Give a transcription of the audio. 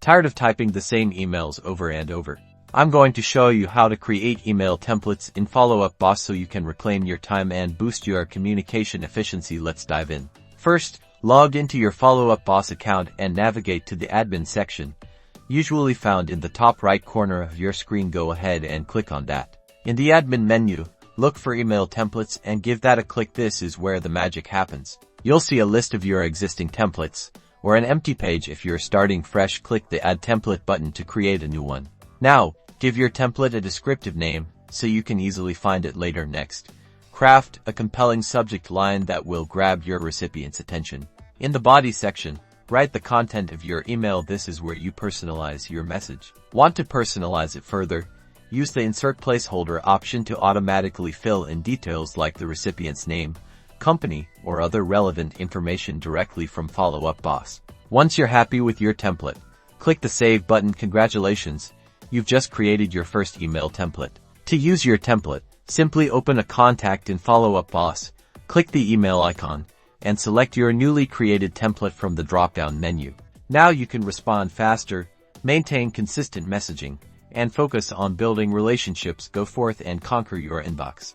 Tired of typing the same emails over and over? I'm going to show you how to create email templates in Follow-Up Boss so you can reclaim your time and boost your communication efficiency. Let's dive in. First, log into your Follow-Up Boss account and navigate to the admin section, usually found in the top right corner of your screen. Go ahead and click on that. In the admin menu, look for email templates and give that a click. This is where the magic happens. You'll see a list of your existing templates, or an empty page. If you're starting fresh, click the Add Template button to create a new one. Now, give your template a descriptive name so you can easily find it later. Next, craft a compelling subject line that will grab your recipient's attention. In the body section, write the content of your email. This is where you personalize your message. Want to personalize it further? Use the Insert Placeholder option to automatically fill in details like the recipient's name, company, or other relevant information directly from Follow-Up Boss. Once you're happy with your template, click the Save button. Congratulations, you've just created your first email template. To use your template, simply open a contact in Follow-Up Boss, click the email icon, and select your newly created template from the drop-down menu. Now you can respond faster, maintain consistent messaging, and focus on building relationships. Go forth and conquer your inbox.